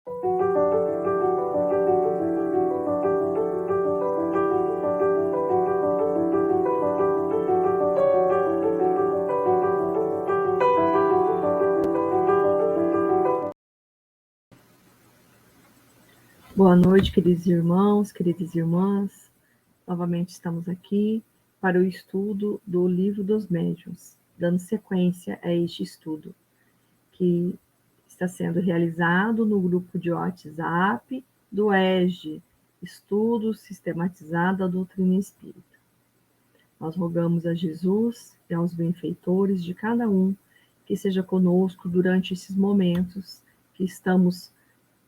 Boa noite, queridos irmãos, queridas irmãs. Novamente estamos aqui para o estudo do Livro dos Médiuns, dando sequência a este estudo, que está sendo realizado no grupo de WhatsApp do ESG, Estudo Sistematizado da Doutrina Espírita. Nós rogamos a Jesus e aos benfeitores de cada um que seja conosco durante esses momentos que estamos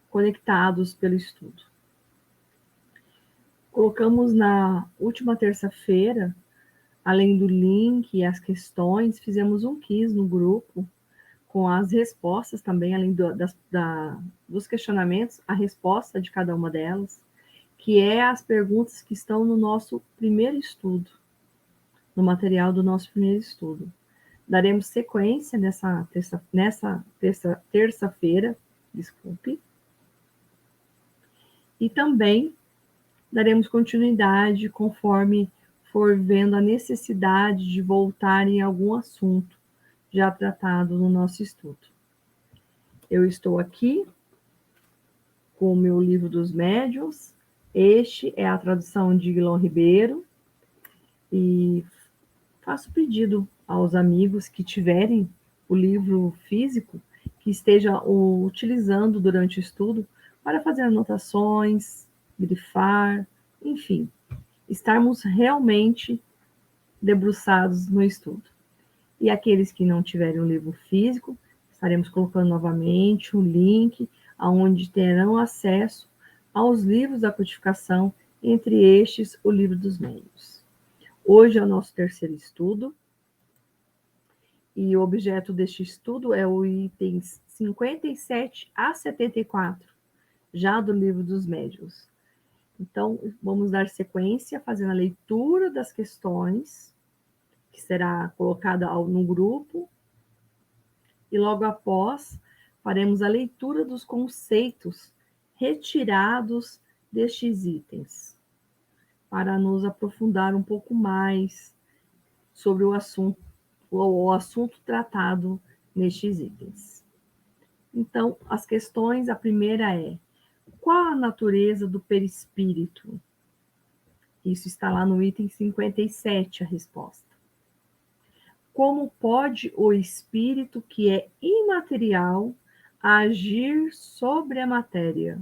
conectados pelo estudo. Colocamos na última terça-feira, além do link e as questões, fizemos um quiz no grupo, com as respostas também, além dos questionamentos, a resposta de cada uma delas, que é as perguntas que estão no nosso primeiro estudo, no material do nosso primeiro estudo. Daremos sequência nessa terça-feira, e também daremos continuidade conforme for vendo a necessidade de voltar em algum assunto já tratado no nosso estudo. Eu estou aqui com o meu livro dos médiuns. Este é a tradução de Guilherme Ribeiro. E faço pedido aos amigos que tiverem o livro físico, que esteja utilizando durante o estudo para fazer anotações, grifar, enfim, estarmos realmente debruçados no estudo. E aqueles que não tiverem o livro físico, estaremos colocando novamente o link aonde terão acesso aos livros da codificação, entre estes o Livro dos Médiuns. Hoje é o nosso terceiro estudo, e o objeto deste estudo é o itens 57 a 74, já do Livro dos Médiuns. Então, vamos dar sequência, fazendo a leitura das questões, que será colocada no grupo, e logo após faremos a leitura dos conceitos retirados destes itens, para nos aprofundar um pouco mais sobre o assunto tratado nestes itens. Então, as questões, a primeira é: qual a natureza do perispírito? Isso está lá no item 57, a resposta. Como pode o espírito, que é imaterial, agir sobre a matéria?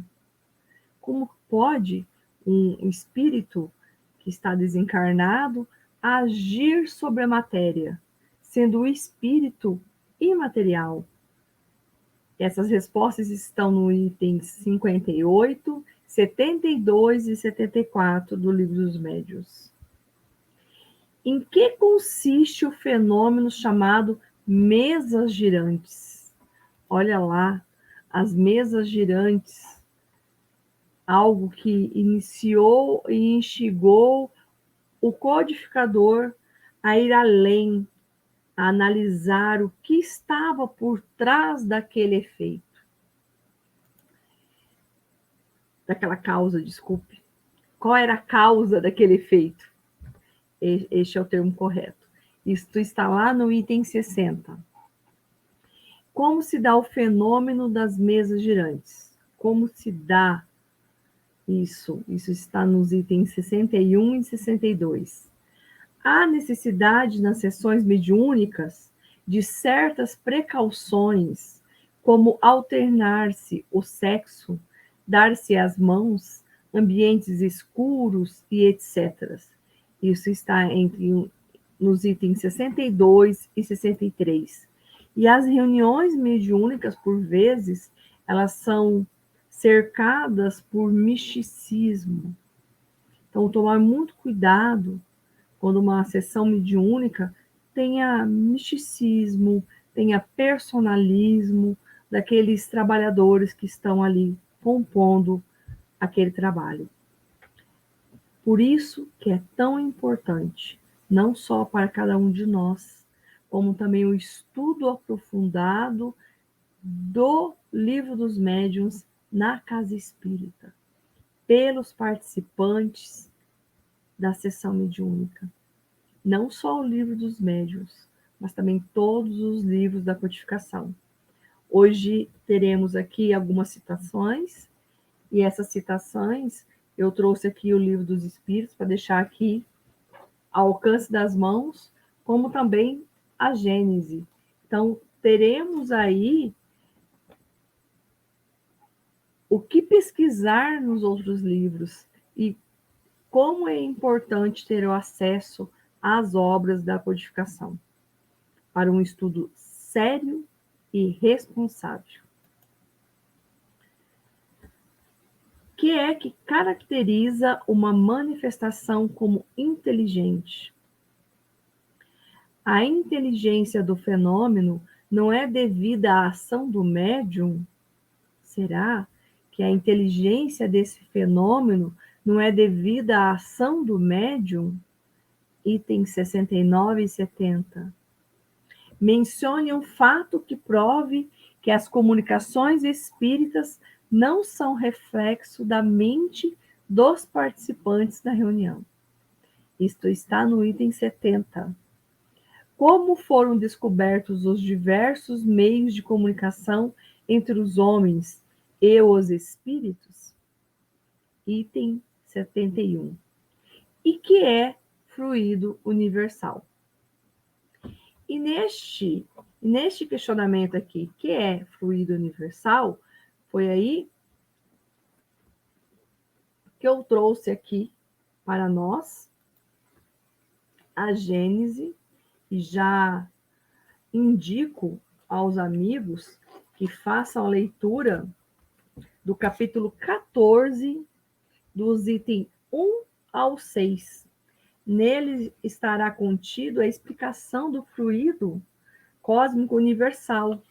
Como pode um espírito que está desencarnado agir sobre a matéria, sendo o espírito imaterial? Essas respostas estão no itens 58, 72 e 74 do Livro dos Médiuns. Em que consiste o fenômeno chamado mesas girantes? Olha lá, as mesas girantes, algo que iniciou e instigou o codificador a ir além, a analisar o que estava por trás daquele efeito. Daquela causa, desculpe. Qual era a causa daquele efeito? Este é o termo correto. Isto está lá no item 60. Como se dá o fenômeno das mesas girantes? Como se dá isso? Isso está nos itens 61 e 62. Há necessidade nas sessões mediúnicas de certas precauções, como alternar-se o sexo, dar-se as mãos, ambientes escuros e etc. Isso está nos itens 62 e 63. E as reuniões mediúnicas, por vezes, elas são cercadas por misticismo. Então, tomar muito cuidado quando uma sessão mediúnica tenha misticismo, tenha personalismo daqueles trabalhadores que estão ali compondo aquele trabalho. Por isso que é tão importante, não só para cada um de nós, como também o estudo aprofundado do Livro dos Médiuns na casa espírita, pelos participantes da sessão mediúnica. Não só o livro dos médiuns, mas também todos os livros da codificação. Hoje teremos aqui algumas citações, e essas citações eu trouxe aqui o livro dos Espíritos para deixar aqui ao alcance das mãos, como também a Gênese. Então, teremos aí o que pesquisar nos outros livros e como é importante ter o acesso às obras da codificação para um estudo sério e responsável. O que é que caracteriza uma manifestação como inteligente? A inteligência do fenômeno não é devida à ação do médium? Será que a inteligência desse fenômeno não é devida à ação do médium? Itens 69 e 70. Mencione um fato que prove que as comunicações espíritas não são reflexo da mente dos participantes da reunião. Isto está no item 70. Como foram descobertos os diversos meios de comunicação entre os homens e os espíritos? Item 71. E que é fluido universal? E neste questionamento aqui, que é fluido universal, foi aí que eu trouxe aqui para nós a Gênese, e já indico aos amigos que façam a leitura do capítulo 14, dos itens 1 ao 6. Nele estará contido a explicação do fluido cósmico universal.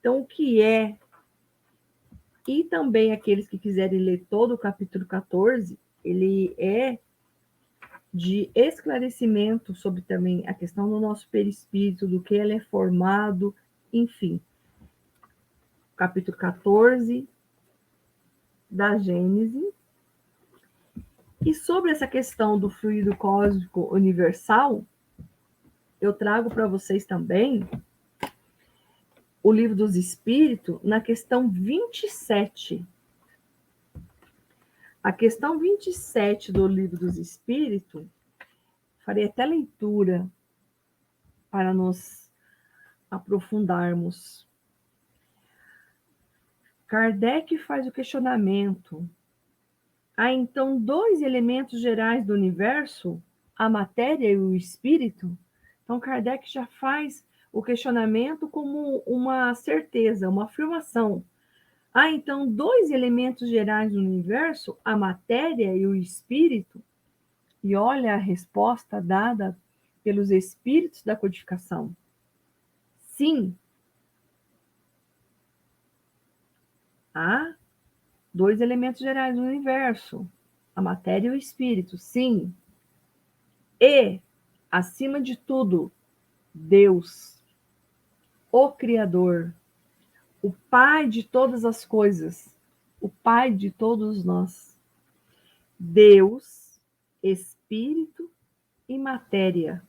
Então, o que é? E também aqueles que quiserem ler todo o capítulo 14, ele é de esclarecimento sobre também a questão do nosso perispírito, do que ele é formado, enfim. Capítulo 14 da Gênese. E sobre essa questão do fluido cósmico universal, eu trago para vocês também o Livro dos Espíritos, na questão 27. A questão 27 do Livro dos Espíritos, farei até leitura para nos aprofundarmos. Kardec faz o questionamento. Há então dois elementos gerais do universo, a matéria e o espírito? Então, Kardec já faz o questionamento como uma certeza, uma afirmação. Há então dois elementos gerais do universo, a matéria e o espírito? E olha a resposta dada pelos espíritos da codificação. Sim, há dois elementos gerais do universo, a matéria e o espírito, sim. E, acima de tudo, Deus, o Criador, o Pai de todas as coisas, o Pai de todos nós. Deus, Espírito e matéria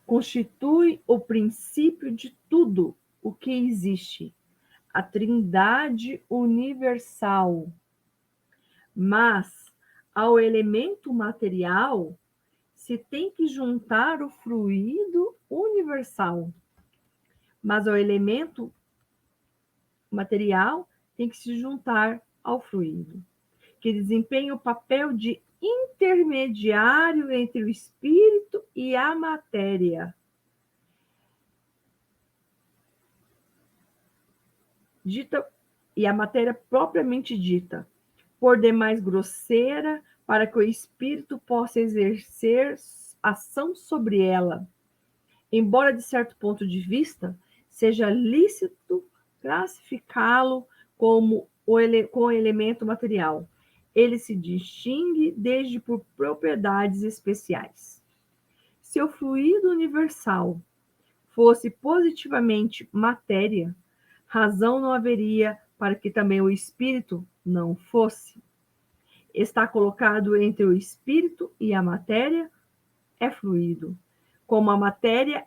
constitui o princípio de tudo o que existe, a Trindade universal. Mas ao elemento material se tem que juntar o fluido universal. Mas ao elemento material tem que se juntar ao fluido, que desempenha o papel de intermediário entre o espírito e a matéria. Dita, e a matéria propriamente dita, por demais grosseira, para que o espírito possa exercer ação sobre ela. Embora, de certo ponto de vista, seja lícito classificá-lo como com elemento material. Ele se distingue desde por propriedades especiais. Se o fluido universal fosse positivamente matéria, razão não haveria para que também o espírito não fosse. Está colocado entre o espírito e a matéria, é fluido. Como a matéria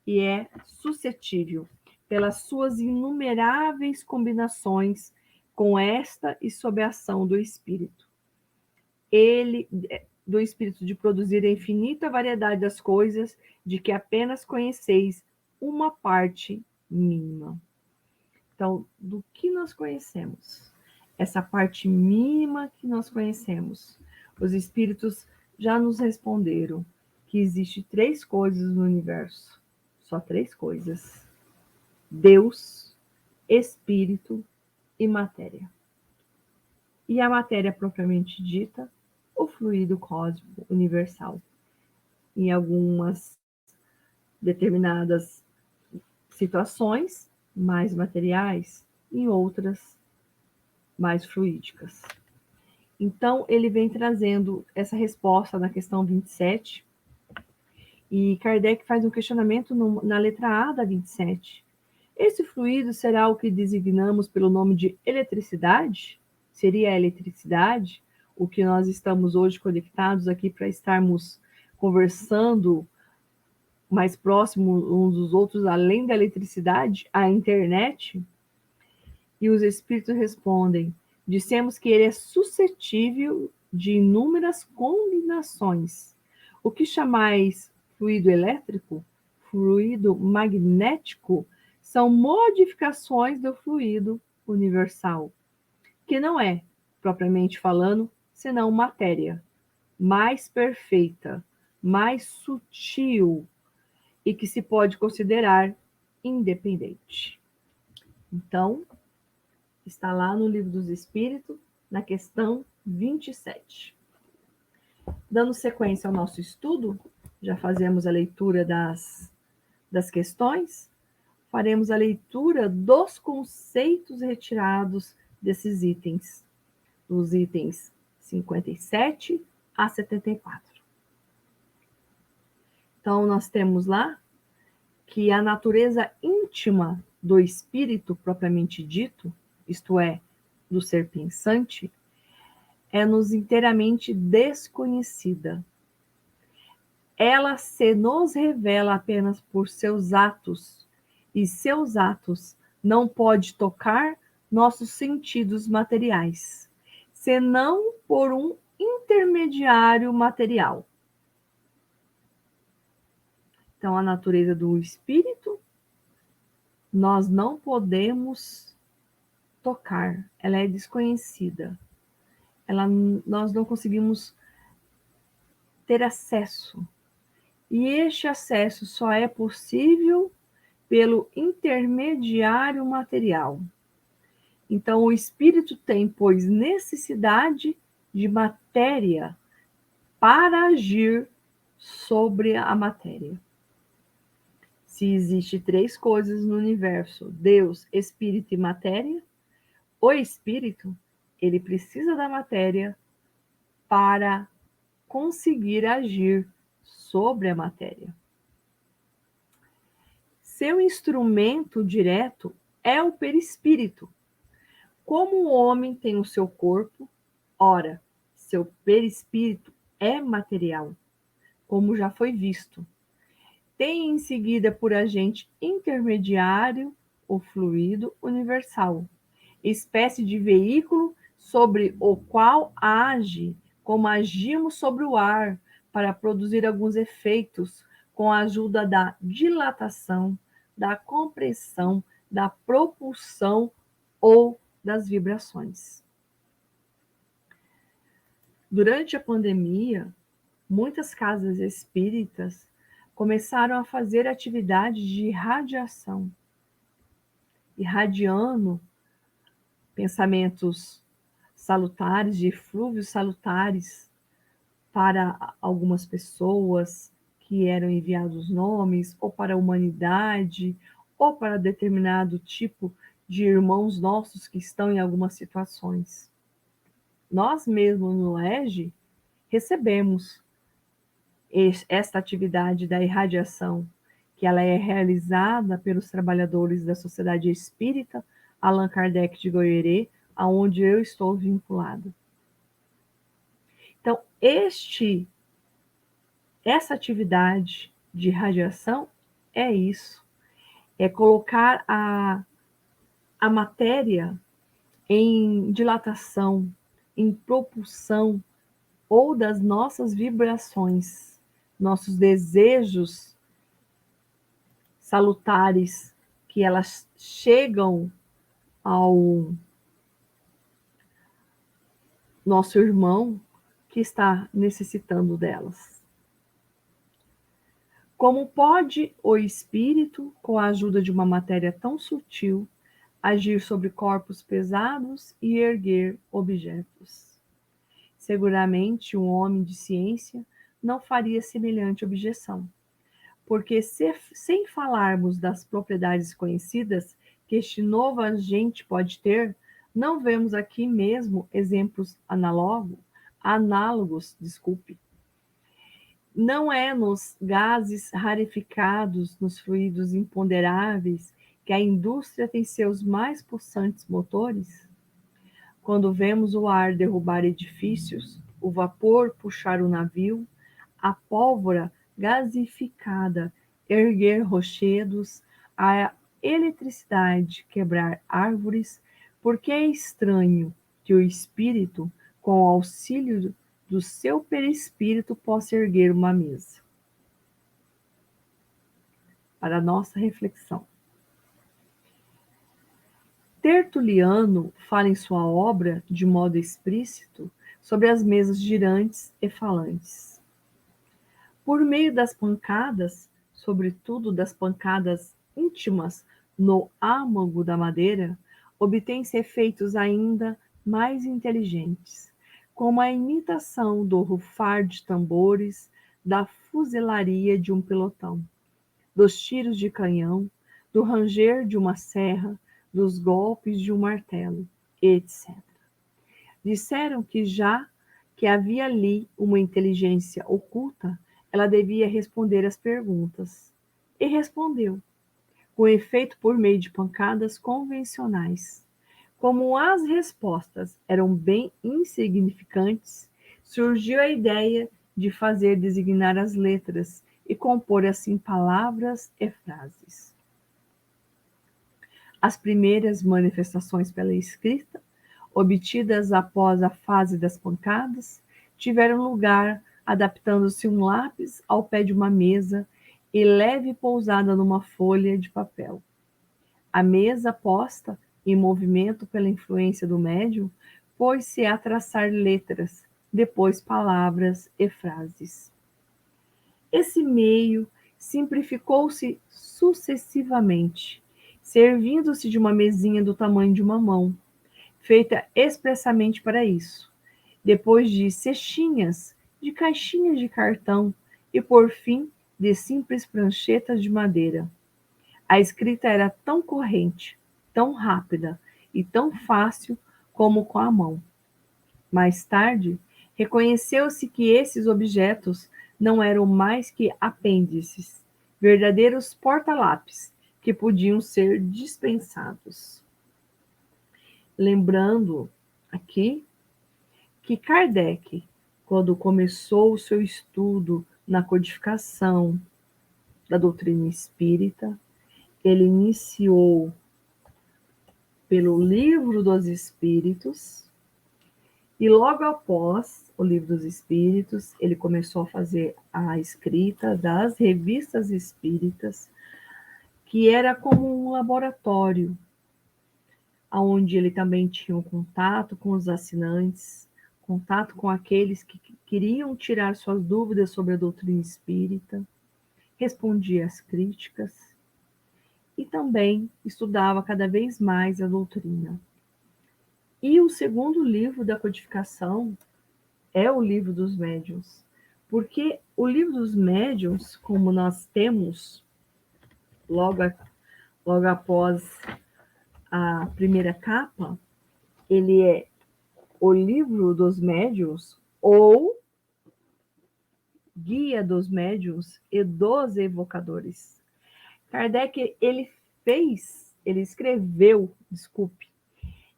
e é suscetível, pelas suas inumeráveis combinações com esta e sob a ação do espírito. Do espírito de produzir a infinita variedade das coisas, de que apenas conheceis uma parte mínima. Então, do que nós conhecemos? Essa parte mínima que nós conhecemos. Os espíritos já nos responderam que existe 3 coisas no universo. Só 3 coisas: Deus, espírito e matéria. E a matéria propriamente dita, o fluido cósmico universal. Em algumas determinadas situações, mais materiais, em outras, mais fluídicas. Então, ele vem trazendo essa resposta na questão 27, e Kardec faz um questionamento na letra A da 27. Esse fluido será o que designamos pelo nome de eletricidade? Seria a eletricidade, o que nós estamos hoje conectados aqui para estarmos conversando mais próximos uns dos outros, além da eletricidade, a internet? E os espíritos respondem: dissemos que ele é suscetível de inúmeras combinações. O que chamais fluido elétrico, fluido magnético, são modificações do fluido universal, que não é, propriamente falando, senão matéria mais perfeita, mais sutil e que se pode considerar independente. Então, está lá no Livro dos Espíritos, na questão 27. Dando sequência ao nosso estudo, já fazemos a leitura das questões, faremos a leitura dos conceitos retirados desses itens, dos itens 57 a 74. Então, nós temos lá que a natureza íntima do espírito propriamente dito, isto é, do ser pensante, é-nos inteiramente desconhecida. Ela se nos revela apenas por seus atos, e seus atos não pode tocar nossos sentidos materiais, senão por um intermediário material. Então, a natureza do espírito, nós não podemos tocar, ela é desconhecida. Nós não conseguimos ter acesso. E este acesso só é possível pelo intermediário material. Então, o espírito tem, pois, necessidade de matéria para agir sobre a matéria. Se existe 3 coisas no universo, Deus, espírito e matéria, o espírito, ele precisa da matéria para conseguir agir sobre a matéria. Seu instrumento direto é o perispírito. Como o homem tem o seu corpo, ora, seu perispírito é material, como já foi visto. Tem em seguida por agente intermediário o fluido universal, espécie de veículo sobre o qual age, como agimos sobre o ar, para produzir alguns efeitos com a ajuda da dilatação, da compressão, da propulsão ou das vibrações. Durante a pandemia, muitas casas espíritas começaram a fazer atividades de irradiação, irradiando pensamentos salutares, de eflúvios salutares para algumas pessoas que eram enviados nomes, ou para a humanidade, ou para determinado tipo de irmãos nossos que estão em algumas situações. Nós mesmos no EGE recebemos esta atividade da irradiação, que ela é realizada pelos trabalhadores da Sociedade Espírita Allan Kardec de Goierê, aonde eu estou vinculado. Então, essa atividade de radiação é isso, é colocar a matéria em dilatação, em propulsão, ou das nossas vibrações, nossos desejos salutares, que elas chegam ao nosso irmão que está necessitando delas. Como pode o espírito, com a ajuda de uma matéria tão sutil, agir sobre corpos pesados e erguer objetos? Seguramente um homem de ciência não faria semelhante objeção, porque sem falarmos das propriedades conhecidas que este novo agente pode ter, não vemos aqui mesmo exemplos análogos, Não é nos gases rarificados, nos fluidos imponderáveis, que a indústria tem seus mais pulsantes motores? Quando vemos o ar derrubar edifícios, o vapor puxar o navio, a pólvora gasificada erguer rochedos, a eletricidade quebrar árvores, porque é estranho que o espírito, com o auxílio do seu perispírito, possa erguer uma mesa. Para nossa reflexão. Tertuliano fala em sua obra, de modo explícito, sobre as mesas girantes e falantes. Por meio das pancadas, sobretudo das pancadas íntimas no âmago da madeira, obtém-se efeitos ainda mais inteligentes, como a imitação do rufar de tambores, da fuzilaria de um pelotão, dos tiros de canhão, do ranger de uma serra, dos golpes de um martelo, etc. Disseram que já que havia ali uma inteligência oculta, ela devia responder às perguntas. E respondeu, com efeito por meio de pancadas convencionais. Como as respostas eram bem insignificantes, surgiu a ideia de fazer designar as letras e compor assim palavras e frases. As primeiras manifestações pela escrita, obtidas após a fase das pancadas, tiveram lugar adaptando-se um lápis ao pé de uma mesa e leve pousada numa folha de papel. A mesa, posta em movimento pela influência do médium, pôs-se a traçar letras, depois palavras e frases. Esse meio simplificou-se sucessivamente, servindo-se de uma mesinha do tamanho de uma mão, feita expressamente para isso, depois de cestinhas, de caixinhas de cartão e, por fim, de simples pranchetas de madeira. A escrita era tão corrente, tão rápida e tão fácil como com a mão. Mais tarde, reconheceu-se que esses objetos não eram mais que apêndices, verdadeiros porta-lápis, que podiam ser dispensados. Lembrando aqui que Kardec, quando começou o seu estudo na codificação da doutrina espírita, ele iniciou pelo Livro dos Espíritos e logo após o Livro dos Espíritos, ele começou a fazer a escrita das revistas espíritas, que era como um laboratório, onde ele também tinha um contato com os assinantes, contato com aqueles que queriam tirar suas dúvidas sobre a doutrina espírita, respondia às críticas e também estudava cada vez mais a doutrina. E o segundo livro da codificação é o Livro dos Médiuns, porque o Livro dos Médiuns, como nós temos logo após a primeira capa, ele é o Livro dos Médiuns ou Guia dos Médiuns e dos Evocadores. Kardec, ele escreveu desculpe,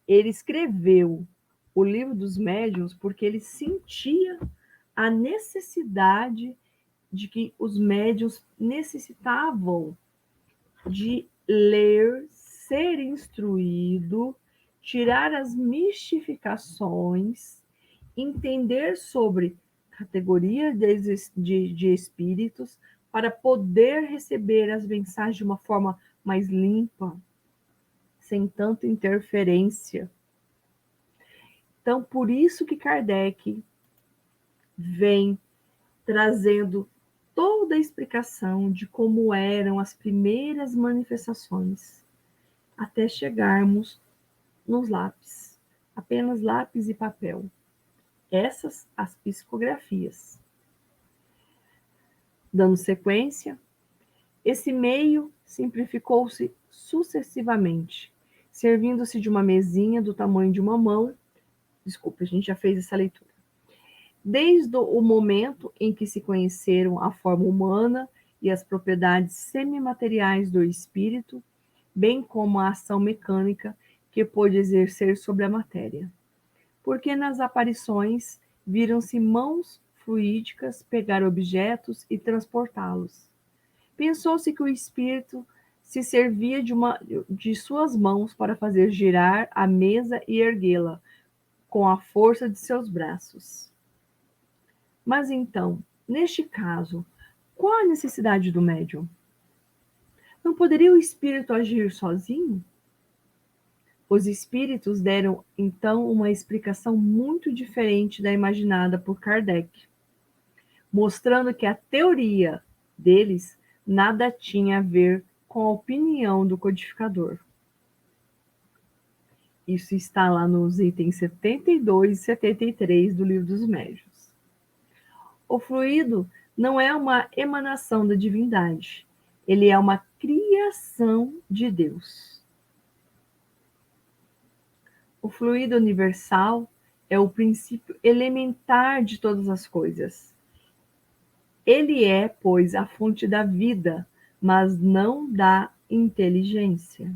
ele escreveu o Livro dos Médiuns porque ele sentia a necessidade de que os médiuns necessitavam de ler, ser instruído, tirar as mistificações, entender sobre categoria de espíritos, para poder receber as mensagens de uma forma mais limpa, sem tanta interferência. Então, por isso que Kardec vem trazendo toda a explicação de como eram as primeiras manifestações, até chegarmos nos lápis, apenas lápis e papel. Essas as psicografias. Dando sequência, esse meio simplificou-se sucessivamente, servindo-se de uma mesinha do tamanho de uma mão. Desculpa, a gente já fez essa leitura. Desde o momento em que se conheceram a forma humana e as propriedades semimateriais do espírito, bem como a ação mecânica que pôde exercer sobre a matéria. Porque nas aparições viram-se mãos fluídicas pegar objetos e transportá-los. Pensou-se que o espírito se servia de suas mãos para fazer girar a mesa e erguê-la com a força de seus braços. Mas então, neste caso, qual a necessidade do médium? Não poderia o espírito agir sozinho? Os espíritos deram, então, uma explicação muito diferente da imaginada por Kardec, mostrando que a teoria deles nada tinha a ver com a opinião do codificador. Isso está lá nos itens 72 e 73 do Livro dos Médiuns. O fluido não é uma emanação da divindade, ele é uma criação de Deus. O fluido universal é o princípio elementar de todas as coisas. Ele é, pois, a fonte da vida, mas não da inteligência.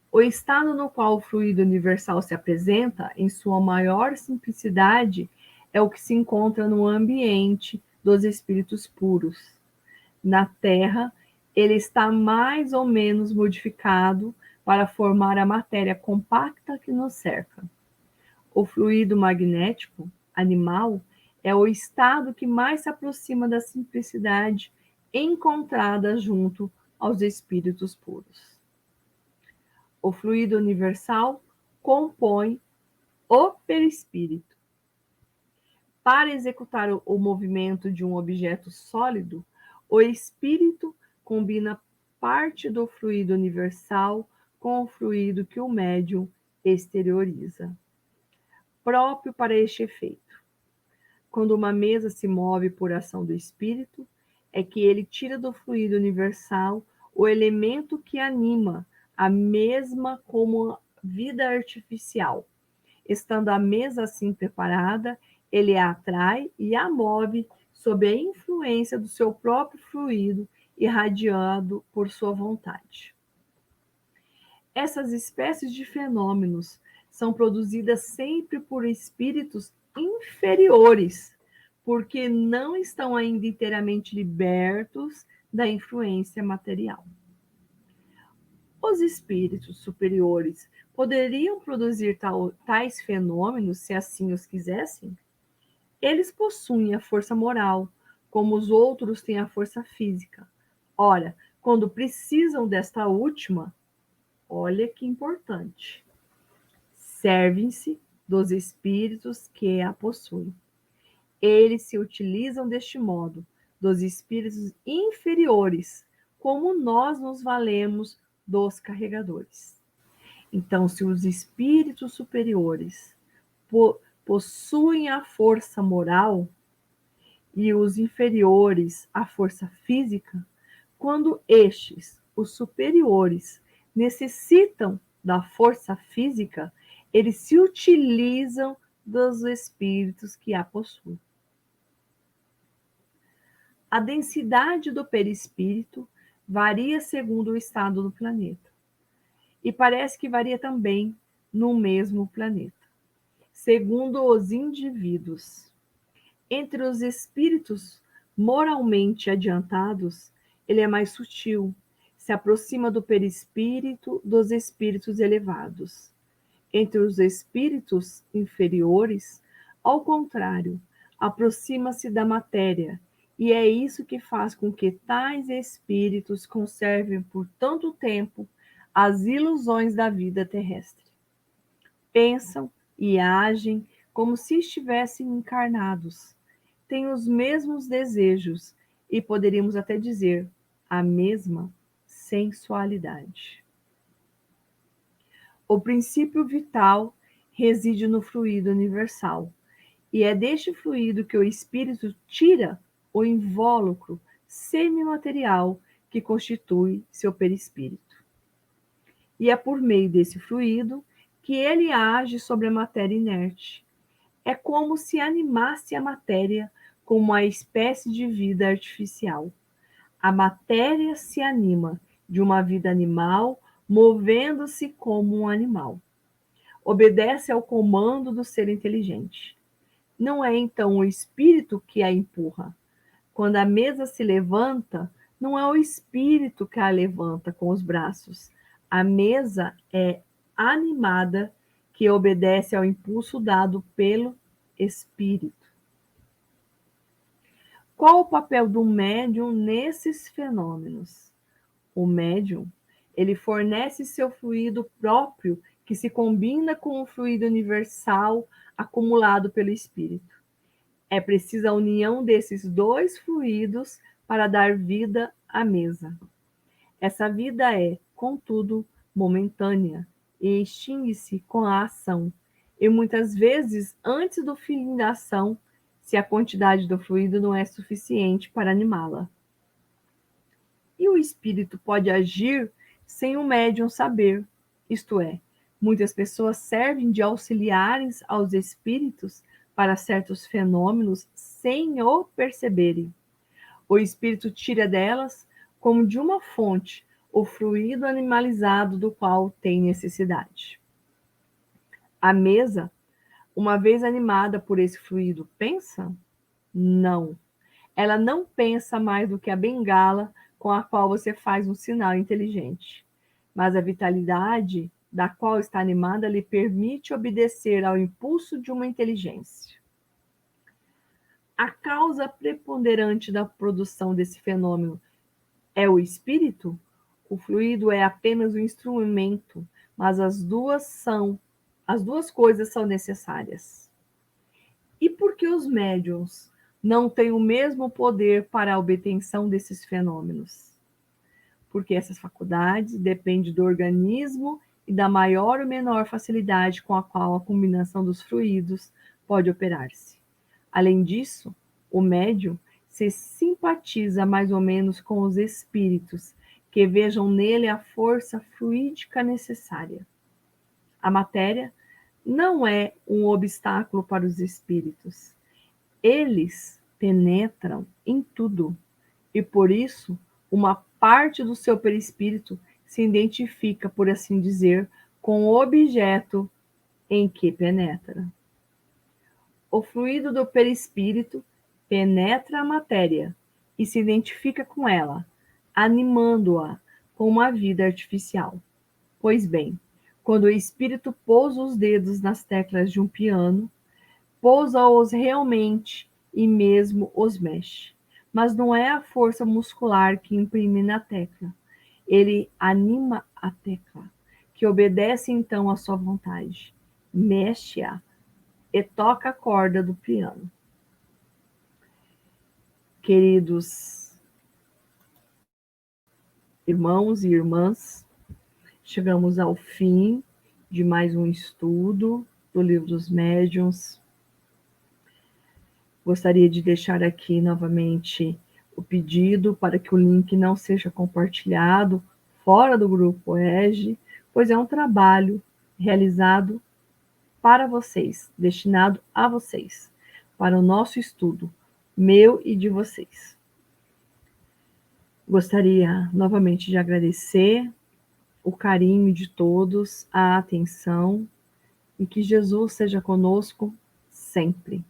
O estado no qual o fluido universal se apresenta, em sua maior simplicidade, é o que se encontra no ambiente dos espíritos puros. Na Terra, ele está mais ou menos modificado para formar a matéria compacta que nos cerca. O fluido magnético animal é o estado que mais se aproxima da simplicidade encontrada junto aos espíritos puros. O fluido universal compõe o perispírito. Para executar o movimento de um objeto sólido, o espírito combina parte do fluido universal com o fluido que o médium exterioriza, próprio para este efeito. Quando uma mesa se move por ação do espírito, é que ele tira do fluido universal o elemento que anima a mesma como vida artificial. Estando a mesa assim preparada, ele a atrai e a move sob a influência do seu próprio fluido, irradiado por sua vontade. Essas espécies de fenômenos são produzidas sempre por espíritos inferiores, porque não estão ainda inteiramente libertos da influência material. Os espíritos superiores poderiam produzir tais fenômenos se assim os quisessem? Eles possuem a força moral, como os outros têm a força física. Ora, quando precisam desta última, olha que importante, servem-se dos espíritos que a possuem. Eles se utilizam deste modo dos espíritos inferiores, como nós nos valemos dos carregadores. Então, se os espíritos superiores possuem a força moral e os inferiores a força física, quando estes, os superiores, necessitam da força física, eles se utilizam dos espíritos que a possuem. A densidade do perispírito varia segundo o estado do planeta. e parece que varia também no mesmo planeta, segundo os indivíduos. Entre os espíritos moralmente adiantados, ele é mais sutil, se aproxima do perispírito dos espíritos elevados. Entre os espíritos inferiores, ao contrário, aproxima-se da matéria, e é isso que faz com que tais espíritos conservem por tanto tempo as ilusões da vida terrestre. Pensam e agem como se estivessem encarnados, têm os mesmos desejos e poderíamos até dizer a mesma sensualidade. O princípio vital reside no fluido universal, e é deste fluido que o espírito tira o invólucro semimaterial que constitui seu perispírito. E é por meio desse fluido que ele age sobre a matéria inerte. É como se animasse a matéria com uma espécie de vida artificial. A matéria se anima de uma vida animal, movendo-se como um animal. Obedece ao comando do ser inteligente. Não é então o espírito que a empurra. Quando a mesa se levanta, não é o espírito que a levanta com os braços. A mesa é animada, que obedece ao impulso dado pelo espírito. Qual o papel do médium nesses fenômenos? O médium, ele fornece seu fluido próprio que se combina com o fluido universal acumulado pelo espírito. É precisa a união desses dois fluidos para dar vida à mesa. Essa vida é, contudo, momentânea e extingue-se com a ação, e muitas vezes antes do fim da ação, se a quantidade do fluido não é suficiente para animá-la. E o espírito pode agir sem o médium saber, isto é, muitas pessoas servem de auxiliares aos espíritos para certos fenômenos sem o perceberem. O espírito tira delas, como de uma fonte, o fluido animalizado do qual tem necessidade. A mesa, uma vez animada por esse fluido, pensa? Não. Ela não pensa mais do que a bengala com a qual você faz um sinal inteligente. Mas a vitalidade da qual está animada lhe permite obedecer ao impulso de uma inteligência. A causa preponderante da produção desse fenômeno é o espírito? O fluido é apenas o instrumento, mas as duas coisas são necessárias. E por que os médiuns não têm o mesmo poder para a obtenção desses fenômenos? Porque essas faculdades dependem do organismo e da maior ou menor facilidade com a qual a combinação dos fluidos pode operar-se. Além disso, o médium se simpatiza mais ou menos com os espíritos, que vejam nele a força fluídica necessária. A matéria não é um obstáculo para os espíritos. Eles penetram em tudo, e por isso, uma parte do seu perispírito se identifica, por assim dizer, com o objeto em que penetra. O fluido do perispírito penetra a matéria e se identifica com ela, animando-a com uma vida artificial. Pois bem, quando o espírito pousa os dedos nas teclas de um piano, pousa-os realmente e mesmo os mexe. Mas não é a força muscular que imprime na tecla. Ele anima a tecla, que obedece então à sua vontade, mexe-a e toca a corda do piano. Queridos irmãos e irmãs, chegamos ao fim de mais um estudo do Livro dos Médiuns. Gostaria de deixar aqui novamente o pedido para que o link não seja compartilhado fora do grupo EGE, pois é um trabalho realizado para vocês, destinado a vocês, para o nosso estudo, meu e de vocês. Gostaria novamente de agradecer o carinho de todos, a atenção, e que Jesus seja conosco sempre.